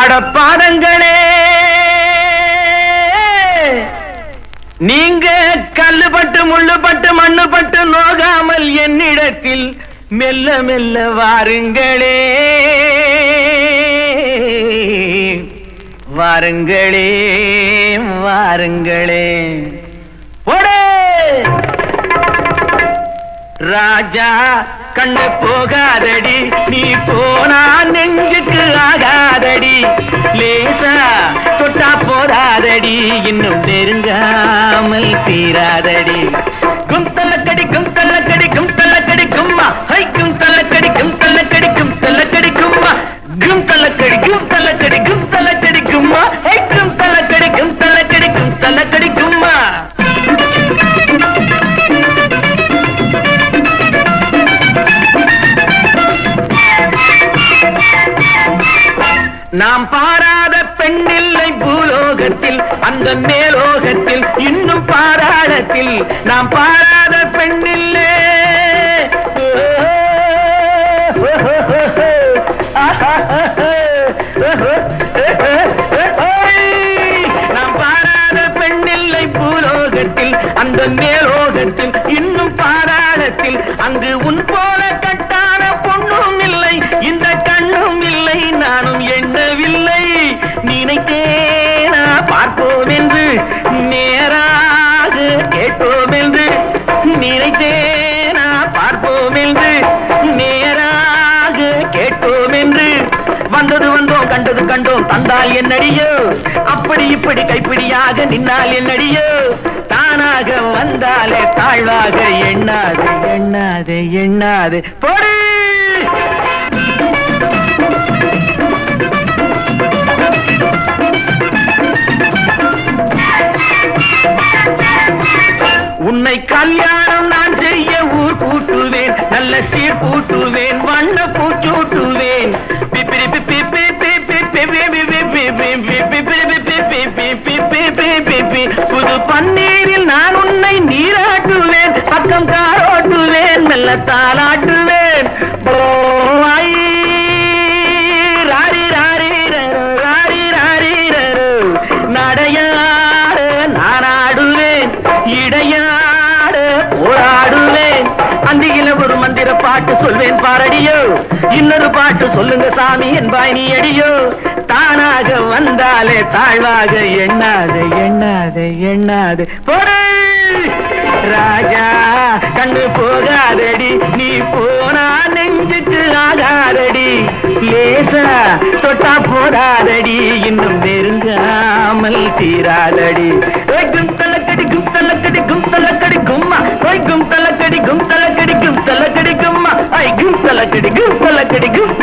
அடப்பாதங்களே, நீங்க கல்லுபட்டு முள்ளுபட்டு மண்ணுபட்டு நோகாமல் என்னிடத்தில் மெல்ல மெல்ல வாருங்களே, வாருங்களே, வாருங்களே. போடே ராஜா, கண்ணு போகாதடி, நீ போனா நெஞ்சுக்கு ஆகாதடி, லேசா தொட்டா போதாதடி, இன்னும் நெருங்காமல் தீராதடி. கும் தள்ளக்கடி கும் தள்ளக்கடி கும் தள்ளக்கடி கும்மா, ஹை கும் தள்ளக்கடி கும் தள்ளக்கடி கும் தள்ளக்கடி கும்மா, கும் தள்ளக்கடி கும் தள்ளக்கடி கும் தள்ளக்கடி கும்மா, ஹை கும் தள்ளக்கடி கும் தள்ளக்கடி கும் தள்ளக்கடி கும்மா. நாம் பாராத பெண்ணில்லை பூலோகத்தில், அந்த மேலோகத்தில் இன்னும் பாராளத்தில் நாம் பாராத பெண்ணில்லை. நாம் பாராத பெண்ணில்லை பூலோகத்தில், அந்த மேலோகத்தில் இன்னும் பாராளத்தில், அங்கு உன் போல கட்டான பொண்ணும் இல்லை, இந்த கண்ணும் இல்லை, நானும் எண்ணவில்லை. நினைத்தேனா பார்ப்போம் என்று, நேராக கேட்போம் என்று, நினைத்தேனா பார்ப்போம் என்று, நேராக கேட்போம் என்று, வந்தது வந்தோம் கண்டது கண்டோம் தந்தால் என்னடியோ, அப்படி இப்படி கைப்பிடியாக நின்னால் என்னடியோ, தானாக வந்தாலே தாழ்வாக எண்ணாது எண்ணாது எண்ணாது. போடு உன்னை கல்யாணம் நான் செய்ய ஊர் கூட்டுவேன், நல்ல சீர் கூட்டுவேன், வண்ண பூச்சூட்டுவேன், புது பன்னீரில் நான் உன்னை நீராட்டுவேன், பக்கம் காரோட்டுவேன், மெல்ல தாளாட்டுவேன். ராரி ராரி ராரி ராரி நடையாட நானாடுவேன், இடையாட போராடுவேன், அந்தியில ஒரு மந்திர பாட்டு சொல்வேன் பாரடியோ, இன்னொரு பாட்டு சொல்லுங்க சாமி என்பாய் நீ அடியோ, தானாக வந்தாலே தாழ்வாக எண்ணாது எண்ணாது எண்ணாது. போடு ராஜா, கண்ணு போகாதடி, நீ போனா நெஞ்சுக்கு ஆகாதடி, லேசா தொட்டா போதாதடி, இன்னும் நெருங்காமல் தீராதடி. கும் தலக்கடி கும் தலக்கடி கும் தலக்கடி கும்மா, கும் தலக்கடி கும் தலக்கடி கும் தலக்கடி கும்மா, கும் தலக்கடி கும் தலக்கடி கும்